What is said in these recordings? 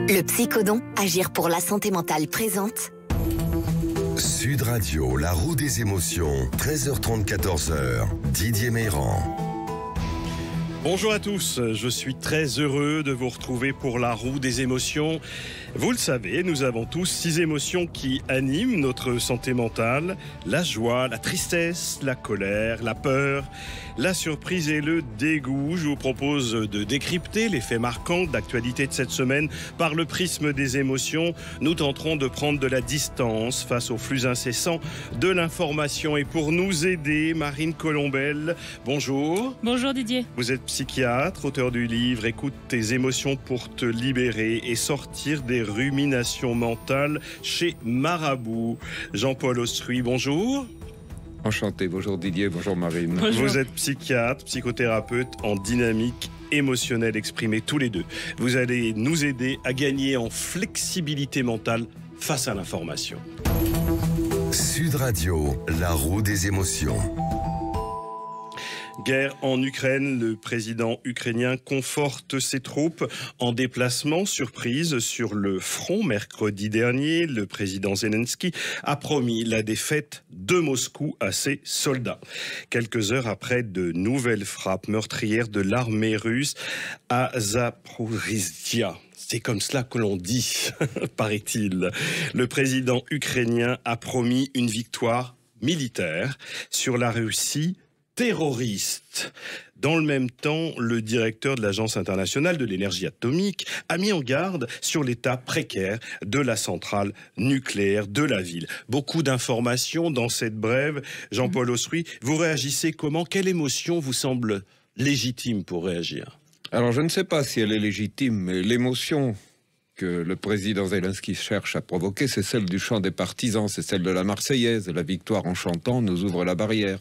Le Psychodon, agir pour la santé mentale présente. Sud Radio, la roue des émotions, 13h30, 14h, Didier Meyrand. Bonjour à tous, je suis très heureux de vous retrouver pour la roue des émotions. Vous le savez, nous avons tous 6 émotions qui animent notre santé mentale. La joie, la tristesse, la colère, la peur, la surprise et le dégoût. Je vous propose de décrypter les faits marquants d'actualité de cette semaine par le prisme des émotions. Nous tenterons de prendre de la distance face au flux incessant de l'information. Et pour nous aider, Marine Colombel, bonjour. Bonjour Didier. Vous êtes psychiatre, auteur du livre « Écoute tes émotions pour te libérer et sortir des ruminations mentales » chez Marabout. Jean-Paul Ostruy, bonjour. Enchanté, bonjour Didier, bonjour Marine. Bonjour. Vous êtes psychiatre, psychothérapeute en dynamique émotionnelle exprimée tous les deux. Vous allez nous aider à gagner en flexibilité mentale face à l'information. Sud Radio, la roue des émotions. Guerre en Ukraine, le président ukrainien conforte ses troupes en déplacement surprise sur le front. Mercredi dernier, le président Zelensky a promis la défaite de Moscou à ses soldats. Quelques heures après de nouvelles frappes meurtrières de l'armée russe à Zaporizhzhia. C'est comme cela que l'on dit, paraît-il. Le président ukrainien a promis une victoire militaire sur la Russie terroriste. Dans le même temps, le directeur de l'Agence internationale de l'énergie atomique a mis en garde sur l'état précaire de la centrale nucléaire de la ville. Beaucoup d'informations dans cette brève. Jean-Paul Ostruy, vous réagissez comment? Quelle émotion vous semble légitime pour réagir? Alors je ne sais pas si elle est légitime, mais l'émotion que le président Zelensky cherche à provoquer, c'est celle du chant des partisans, c'est celle de la Marseillaise. La victoire en chantant nous ouvre la barrière.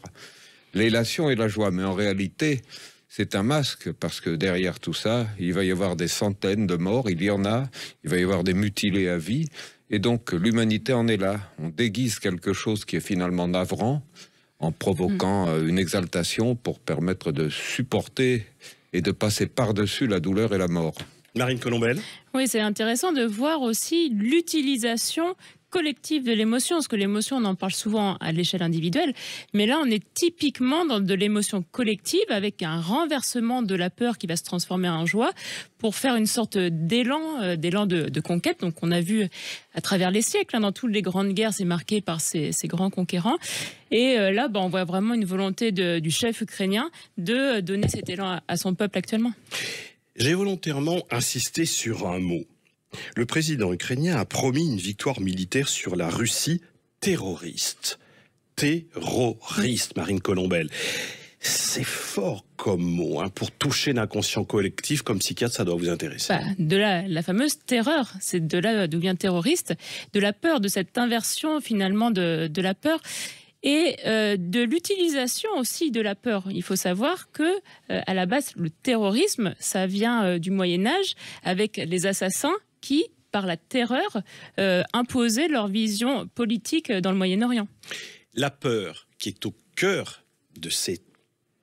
L'élation et la joie, mais en réalité, c'est un masque, parce que derrière tout ça, il va y avoir des centaines de morts, il y en a, il va y avoir des mutilés à vie, et donc l'humanité en est là. On déguise quelque chose qui est finalement navrant, en provoquant une exaltation pour permettre de supporter et de passer par-dessus la douleur et la mort. Marine Colombel. Oui, c'est intéressant de voir aussi l'utilisation collective de l'émotion, parce que l'émotion, on en parle souvent à l'échelle individuelle, mais là, on est typiquement dans de l'émotion collective, avec un renversement de la peur qui va se transformer en joie, pour faire une sorte d'élan de conquête. Donc, on a vu à travers les siècles, dans toutes les grandes guerres, c'est marqué par ces grands conquérants. Et là, on voit vraiment une volonté du chef ukrainien de donner cet élan à son peuple actuellement. J'ai volontairement insisté sur un mot. Le président ukrainien a promis une victoire militaire sur la Russie terroriste. Terroriste, Marine Colombel. C'est fort comme mot, pour toucher l'inconscient collectif. Comme psychiatre, ça doit vous intéresser. De la fameuse terreur, c'est de là d'où vient terroriste, de la peur, de cette inversion finalement de la peur. Et de l'utilisation aussi de la peur. Il faut savoir que, à la base, le terrorisme, ça vient du Moyen-Âge, avec les assassins qui, par la terreur, imposaient leur vision politique dans le Moyen-Orient. La peur qui est au cœur de ces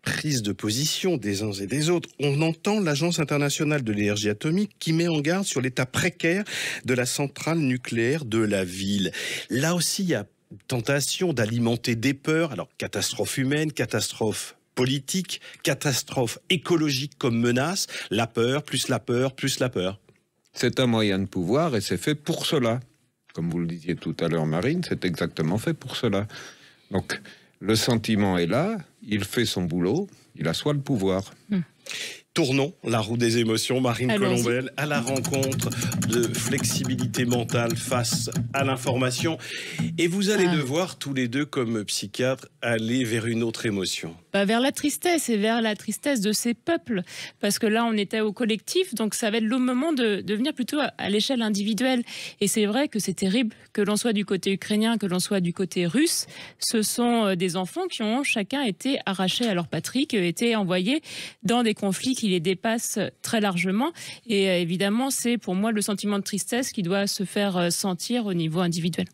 prises de position des uns et des autres. On entend l'Agence internationale de l'énergie atomique qui met en garde sur l'état précaire de la centrale nucléaire de la ville. Là aussi, il y a tentation d'alimenter des peurs, alors catastrophe humaine, catastrophe politique, catastrophe écologique comme menace, la peur, plus la peur, plus la peur. C'est un moyen de pouvoir et c'est fait pour cela. Comme vous le disiez tout à l'heure, Marine, c'est exactement fait pour cela. Donc, le sentiment est là, il fait son boulot, il assoit le pouvoir. Tournons la roue des émotions, Marine Colombel, à la rencontre de flexibilité mentale face à l'information. Et vous allez devoir, tous les deux, comme psychiatres, aller vers une autre émotion. Vers la tristesse, et vers la tristesse de ces peuples. Parce que là, on était au collectif, donc ça va être le moment de venir plutôt à l'échelle individuelle. Et c'est vrai que c'est terrible, que l'on soit du côté ukrainien, que l'on soit du côté russe. Ce sont des enfants qui ont chacun été arrachés à leur patrie, qui ont été envoyés dans des conflits qui les dépassent très largement. Et évidemment, c'est pour moi le sentiment de tristesse qui doit se faire sentir au niveau individuel.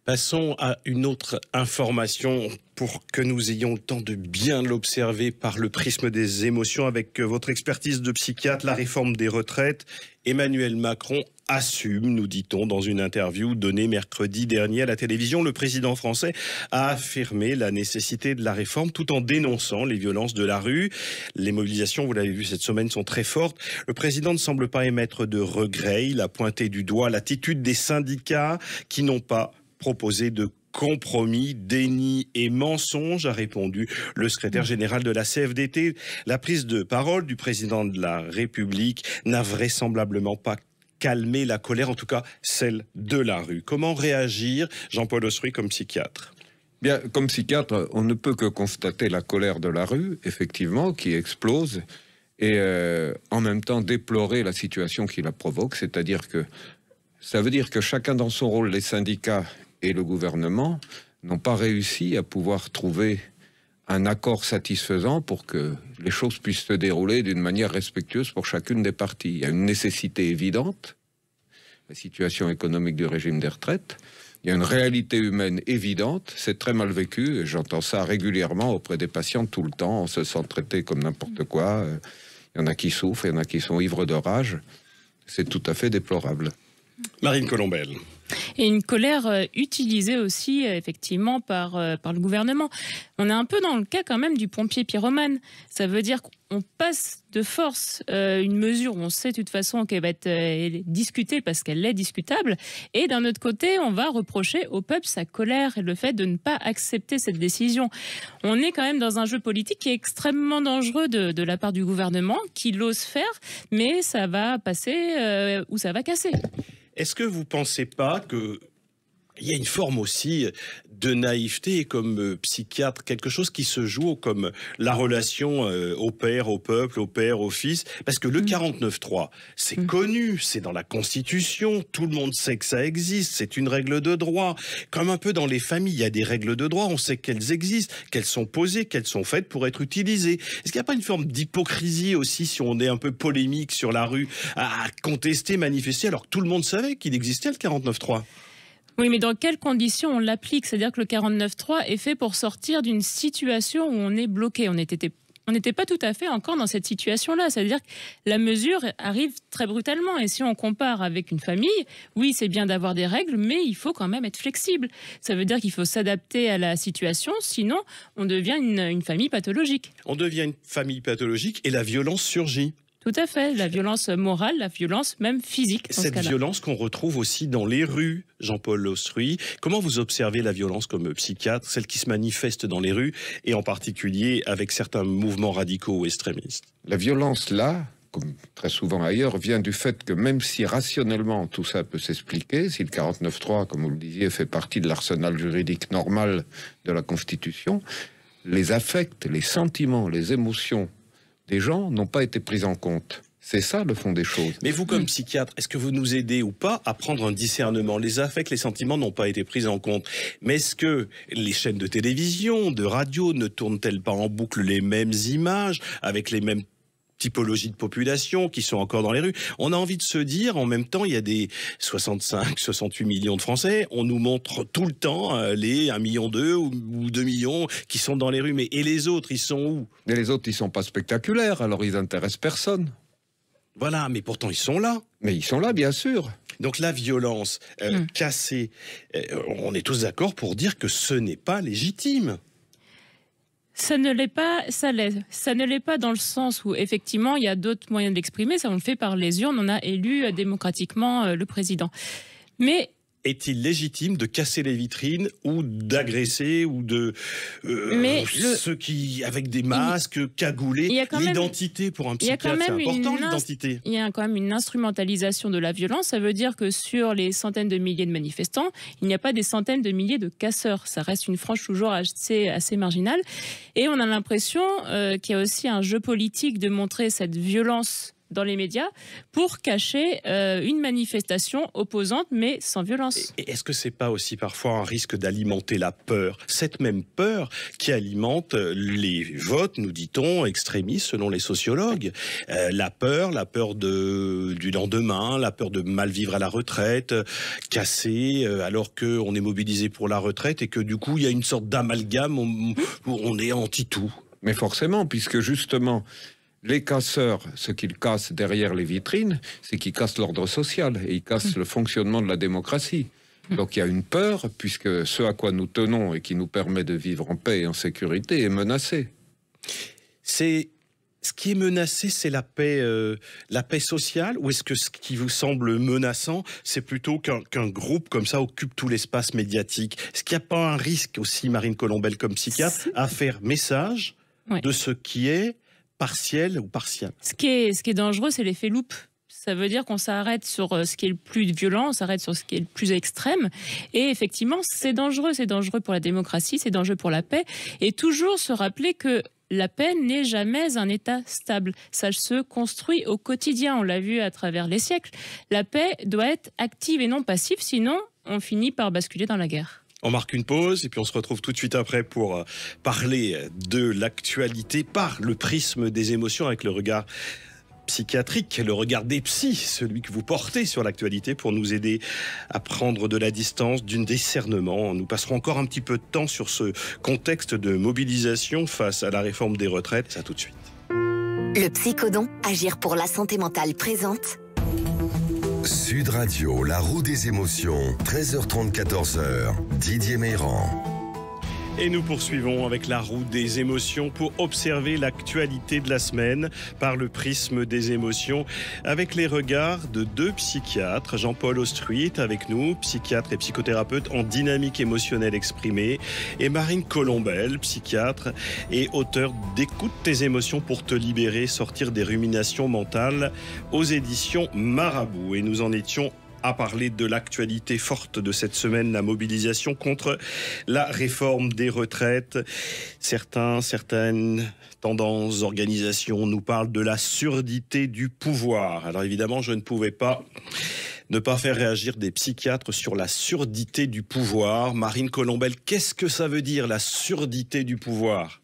Passons à une autre information pour que nous ayons le temps de bien l'observer par le prisme des émotions avec votre expertise de psychiatre, la réforme des retraites. Emmanuel Macron assume, nous dit-on, dans une interview donnée mercredi dernier à la télévision. Le président français a affirmé la nécessité de la réforme tout en dénonçant les violences de la rue. Les mobilisations, vous l'avez vu cette semaine, sont très fortes. Le président ne semble pas émettre de regrets. Il a pointé du doigt l'attitude des syndicats qui n'ont pas proposé de compromis, déni et mensonge, a répondu le secrétaire général de la CFDT. La prise de parole du président de la République n'a vraisemblablement pas calmé la colère, en tout cas celle de la rue. Comment réagir, Jean-Paul Osruy, comme psychiatre ? Bien, comme psychiatre, on ne peut que constater la colère de la rue, effectivement, qui explose, et en même temps déplorer la situation qui la provoque, c'est-à-dire que ça veut dire que chacun dans son rôle, les syndicats et le gouvernement, n'ont pas réussi à pouvoir trouver un accord satisfaisant pour que les choses puissent se dérouler d'une manière respectueuse pour chacune des parties. Il y a une nécessité évidente, la situation économique du régime des retraites. Il y a une réalité humaine évidente, c'est très mal vécu, et j'entends ça régulièrement auprès des patients tout le temps, on se sent traité comme n'importe quoi. Il y en a qui souffrent, il y en a qui sont ivres de rage. C'est tout à fait déplorable. Marine Colombel. Et une colère utilisée aussi, effectivement, par le gouvernement. On est un peu dans le cas quand même du pompier pyromane. Ça veut dire qu'on passe de force une mesure où on sait de toute façon qu'elle va être discutée parce qu'elle est discutable. Et d'un autre côté, on va reprocher au peuple sa colère et le fait de ne pas accepter cette décision. On est quand même dans un jeu politique qui est extrêmement dangereux de la part du gouvernement, qui l'ose faire, mais ça va passer ou ça va casser. Est-ce que vous ne pensez pas qu'il y a une forme aussi de naïveté comme psychiatre, quelque chose qui se joue comme la relation au père, au peuple, au père, au fils? Parce que le 49.3, c'est connu, c'est dans la Constitution, tout le monde sait que ça existe, c'est une règle de droit. Comme un peu dans les familles, il y a des règles de droit, on sait qu'elles existent, qu'elles sont posées, qu'elles sont faites pour être utilisées. Est-ce qu'il n'y a pas une forme d'hypocrisie aussi, si on est un peu polémique sur la rue, à contester, manifester, alors que tout le monde savait qu'il existait le 49.3? Oui, mais dans quelles conditions on l'applique? C'est-à-dire que le 49.3 est fait pour sortir d'une situation où on est bloqué. On n'était pas tout à fait encore dans cette situation-là. C'est-à-dire que la mesure arrive très brutalement. Et si on compare avec une famille, oui, c'est bien d'avoir des règles, mais il faut quand même être flexible. Ça veut dire qu'il faut s'adapter à la situation, sinon on devient une famille pathologique. On devient une famille pathologique et la violence surgit. Tout à fait, la violence morale, la violence même physique. Cette violence qu'on retrouve aussi dans les rues, Jean-Paul Osruy. Comment vous observez la violence comme psychiatre, celle qui se manifeste dans les rues, et en particulier avec certains mouvements radicaux ou extrémistes? La violence, là, comme très souvent ailleurs, vient du fait que même si rationnellement tout ça peut s'expliquer, si le 49.3, comme vous le disiez, fait partie de l'arsenal juridique normal de la Constitution, les affects, les sentiments, les émotions des gens n'ont pas été pris en compte. C'est ça le fond des choses. Mais vous, comme psychiatre, est-ce que vous nous aidez ou pas à prendre un discernement? Les affects, les sentiments n'ont pas été pris en compte. Mais est-ce que les chaînes de télévision, de radio ne tournent-elles pas en boucle les mêmes images, avec les mêmes typologies de population qui sont encore dans les rues? On a envie de se dire, en même temps, il y a des 65, 68 millions de Français, on nous montre tout le temps les 1,2 million ou 2 millions qui sont dans les rues. Mais et les autres, ils sont où? Et les autres, ils sont pas spectaculaires, alors ils intéressent personne. Voilà, mais pourtant ils sont là. Mais ils sont là, bien sûr. Donc la violence cassée, on est tous d'accord pour dire que ce n'est pas légitime. Ça ne l'est pas, ça l'est. Ça ne l'est pas dans le sens où, effectivement, il y a d'autres moyens de l'exprimer. Ça, on le fait par les urnes. On a élu démocratiquement le président. Mais est-il légitime de casser les vitrines ou d'agresser ou de ceux qui, avec des masques, cagoulés, l'identité pour un psychiatre, c'est important l'identité. Il y a quand même une instrumentalisation de la violence. Ça veut dire que sur les centaines de milliers de manifestants, il n'y a pas des centaines de milliers de casseurs. Ça reste une frange toujours assez marginale. Et on a l'impression qu'il y a aussi un jeu politique de montrer cette violence dans les médias pour cacher une manifestation opposante, mais sans violence. Et est-ce que c'est pas aussi parfois un risque d'alimenter la peur, cette même peur qui alimente les votes, nous dit-on, extrémistes selon les sociologues, la peur du lendemain, la peur de mal vivre à la retraite, casser alors qu'on est mobilisé pour la retraite et que du coup il y a une sorte d'amalgame où on est anti-tout. Mais forcément, puisque justement, les casseurs, ce qu'ils cassent derrière les vitrines, c'est qu'ils cassent l'ordre social et ils cassent le fonctionnement de la démocratie. Donc il y a une peur, puisque ce à quoi nous tenons et qui nous permet de vivre en paix et en sécurité est menacé. Ce qui est menacé, c'est la paix sociale, ou est-ce que ce qui vous semble menaçant, c'est plutôt qu'un groupe comme ça occupe tout l'espace médiatique? Est-ce qu'il n'y a pas un risque aussi, Marine Colombel, comme psychiatre, à faire message de ce qui est partiel ou partial? Ce qui est dangereux, c'est l'effet loupe. Ça veut dire qu'on s'arrête sur ce qui est le plus violent, on s'arrête sur ce qui est le plus extrême. Et effectivement, c'est dangereux pour la démocratie, c'est dangereux pour la paix. Et toujours se rappeler que la paix n'est jamais un état stable. Ça se construit au quotidien, on l'a vu à travers les siècles. La paix doit être active et non passive, sinon on finit par basculer dans la guerre. On marque une pause et puis on se retrouve tout de suite après pour parler de l'actualité par le prisme des émotions avec le regard psychiatrique, le regard des psys, celui que vous portez sur l'actualité pour nous aider à prendre de la distance, du discernement. Nous passerons encore un petit peu de temps sur ce contexte de mobilisation face à la réforme des retraites. Ça tout de suite. Le Psychodon, agir pour la santé mentale présente. Sud Radio, la roue des émotions, 13h30, 14h, Didier Meyrand. Et nous poursuivons avec la roue des émotions pour observer l'actualité de la semaine par le prisme des émotions avec les regards de deux psychiatres. Jean-Paul Austruy est avec nous, psychiatre et psychothérapeute en dynamique émotionnelle exprimée, et Marine Colombel, psychiatre et auteur d'Écoute tes émotions pour te libérer, sortir des ruminations mentales aux éditions Marabout. Et nous en étions à parler de l'actualité forte de cette semaine, la mobilisation contre la réforme des retraites. Certaines tendances, organisations nous parlent de la surdité du pouvoir. Alors évidemment, je ne pouvais pas ne pas faire réagir des psychiatres sur la surdité du pouvoir. Marine Colombel, qu'est-ce que ça veut dire, la surdité du pouvoir ?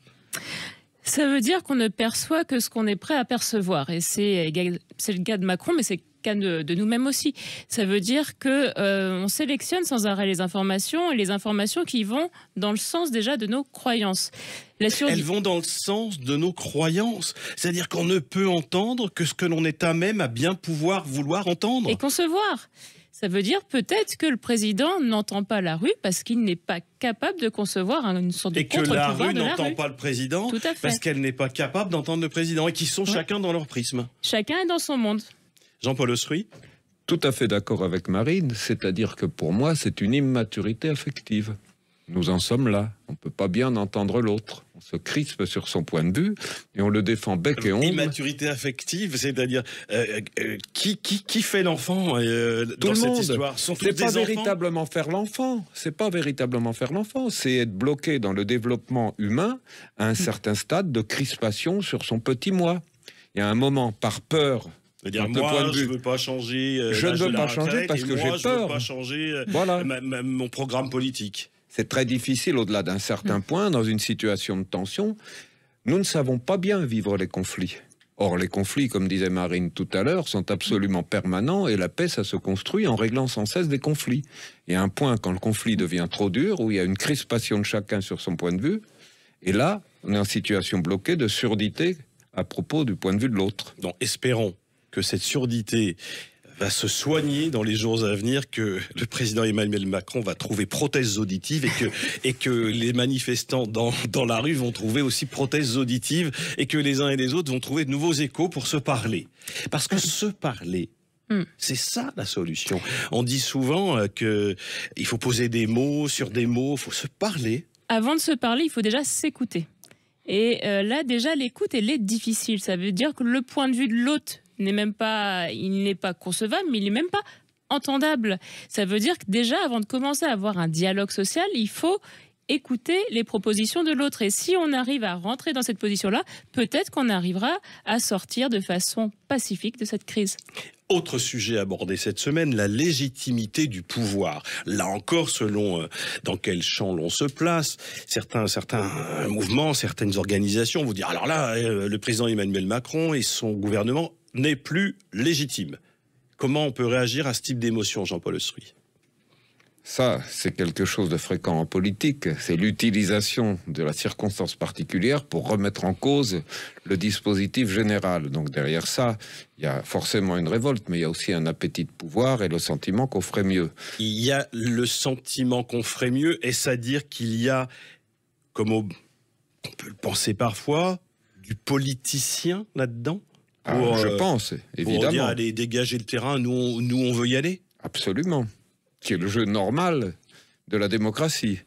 Ça veut dire qu'on ne perçoit que ce qu'on est prêt à percevoir. Et c'est le cas de Macron, mais c'est le cas de nous-mêmes aussi. Ça veut dire qu'on sélectionne sans arrêt les informations, et les informations qui vont dans le sens déjà de nos croyances. Elles vont dans le sens de nos croyances. C'est-à-dire qu'on ne peut entendre que ce que l'on est à même à bien vouloir entendre. Et concevoir. Ça veut dire peut-être que le président n'entend pas la rue parce qu'il n'est pas capable de concevoir une sorte de contre-pouvoir de la rue. Et que la rue n'entend pas le président parce qu'elle n'est pas capable d'entendre le président et qu'ils sont chacun dans leur prisme. Chacun est dans son monde. Jean-Paul Austruy ? Tout à fait d'accord avec Marine, c'est-à-dire que pour moi, c'est une immaturité affective. Nous en sommes là. On ne peut pas bien entendre l'autre. On se crispe sur son point de vue et on le défend bec et ongles. Immaturité affective, c'est-à-dire qui fait l'enfant dans cette histoire ? C'est pas véritablement faire l'enfant. C'est pas véritablement faire l'enfant. C'est être bloqué dans le développement humain à un certain stade de crispation sur son petit moi. Il y a un moment, par peur. C'est-à-dire, moi, je ne veux pas changer. Je ne veux pas changer parce que j'ai peur. Je ne veux pas changer mon programme politique. C'est très difficile au-delà d'un certain point, dans une situation de tension. Nous ne savons pas bien vivre les conflits. Or, les conflits, comme disait Marine tout à l'heure, sont absolument permanents et la paix, ça se construit en réglant sans cesse des conflits. Il y a un point, quand le conflit devient trop dur, où il y a une crispation de chacun sur son point de vue, et là, on est en situation bloquée de surdité à propos du point de vue de l'autre. Donc, espérons que cette surdité va se soigner dans les jours à venir, que le président Emmanuel Macron va trouver prothèses auditives et que les manifestants dans la rue vont trouver aussi prothèses auditives et que les uns et les autres vont trouver de nouveaux échos pour se parler. Parce que se parler, c'est ça la solution. On dit souvent qu'il faut poser des mots sur des mots, il faut se parler. Avant de se parler, il faut déjà s'écouter. Et là, déjà, l'écoute, elle est difficile. Ça veut dire que le point de vue de l'autre n'est pas concevable, mais il n'est même pas entendable. Ça veut dire que déjà, avant de commencer à avoir un dialogue social, il faut écouter les propositions de l'autre. Et si on arrive à rentrer dans cette position-là, peut-être qu'on arrivera à sortir de façon pacifique de cette crise. Autre sujet abordé cette semaine, la légitimité du pouvoir. Là encore, selon dans quel champ l'on se place, certains mouvements, certaines organisations vous dire alors là, le président Emmanuel Macron et son gouvernement n'est plus légitime. Comment on peut réagir à ce type d'émotion, Jean-Paul Eustruy ? Ça, c'est quelque chose de fréquent en politique. C'est l'utilisation de la circonstance particulière pour remettre en cause le dispositif général. Donc derrière ça, il y a forcément une révolte, mais il y a aussi un appétit de pouvoir et le sentiment qu'on ferait mieux. Il y a le sentiment qu'on ferait mieux. Est-ce à dire qu'il y a, comme on peut le penser parfois, du politicien là-dedans ? Je pense, évidemment. Pour dire, allez, dégager le terrain, nous on veut y aller ? Absolument. Qui est le jeu normal de la démocratie,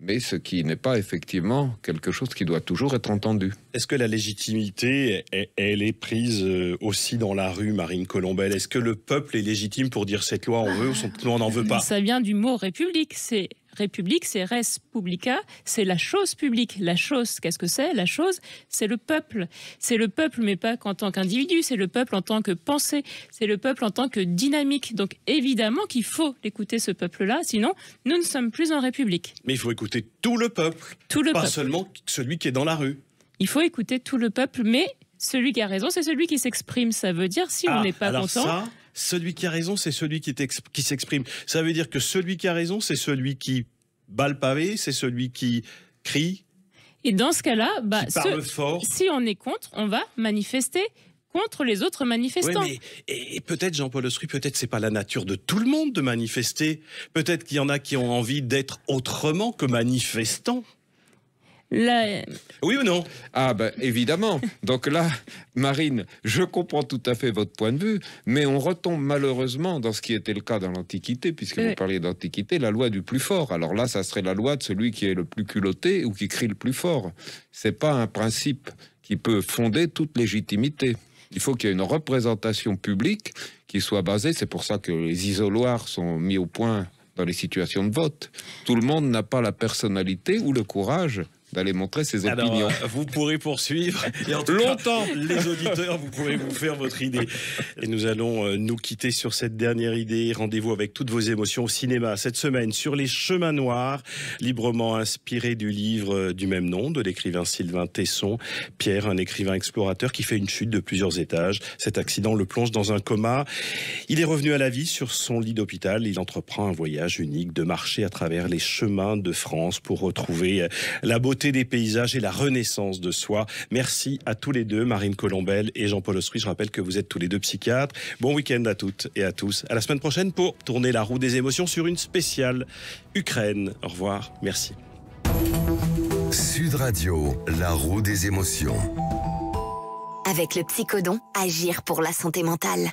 mais ce qui n'est pas effectivement quelque chose qui doit toujours être entendu. Est-ce que la légitimité, elle est prise aussi dans la rue, Marine Colombel ? Est-ce que le peuple est légitime pour dire cette loi on veut ou cette loi on n'en veut pas ? Ça vient du mot république, c'est République, c'est res publica, c'est la chose publique. La chose, qu'est-ce que c'est ? La chose, c'est le peuple. C'est le peuple, mais pas qu'en tant qu'individu, c'est le peuple en tant que pensée, c'est le peuple en tant que dynamique. Donc évidemment qu'il faut écouter ce peuple-là, sinon nous ne sommes plus en République. Mais il faut écouter tout le peuple, pas seulement celui qui est dans la rue. Il faut écouter tout le peuple, mais celui qui a raison, c'est celui qui s'exprime. Ça veut dire, si on n'est pas content... Celui qui a raison, c'est celui qui s'exprime. Ça veut dire que celui qui a raison, c'est celui qui bat le pavé, c'est celui qui crie. Et dans ce cas-là, qui parle fort. Si on est contre, on va manifester contre les autres manifestants. Oui, et peut-être, Jean-Paul Eustruy, peut-être c'est pas la nature de tout le monde de manifester. Peut-être qu'il y en a qui ont envie d'être autrement que manifestants. Oui ou non ? Évidemment. Donc là, Marine, je comprends tout à fait votre point de vue, mais on retombe malheureusement dans ce qui était le cas dans l'Antiquité, puisque vous parliez d'Antiquité, la loi du plus fort. Alors là, ça serait la loi de celui qui est le plus culotté ou qui crie le plus fort. C'est pas un principe qui peut fonder toute légitimité. Il faut qu'il y ait une représentation publique qui soit basée. C'est pour ça que les isoloirs sont mis au point dans les situations de vote. Tout le monde n'a pas la personnalité ou le courage d'aller montrer ses opinions. Alors, vous pourrez poursuivre. Et en tout longtemps. Cas, les auditeurs, vous pourrez vous faire votre idée. Et nous allons nous quitter sur cette dernière idée. Rendez-vous avec toutes vos émotions au cinéma cette semaine sur Les Chemins Noirs, librement inspiré du livre du même nom de l'écrivain Sylvain Tesson. Pierre, un écrivain explorateur qui fait une chute de plusieurs étages. Cet accident le plonge dans un coma. Il est revenu à la vie sur son lit d'hôpital. Il entreprend un voyage unique de marcher à travers les chemins de France pour retrouver la beauté des paysages et la renaissance de soi. Merci à tous les deux, Marine Colombel et Jean-Paul Eustruy. Je rappelle que vous êtes tous les deux psychiatres. Bon week-end à toutes et à tous. À la semaine prochaine pour tourner la roue des émotions sur une spéciale Ukraine. Au revoir. Merci. Sud Radio, la roue des émotions. Avec le Psychodon, agir pour la santé mentale.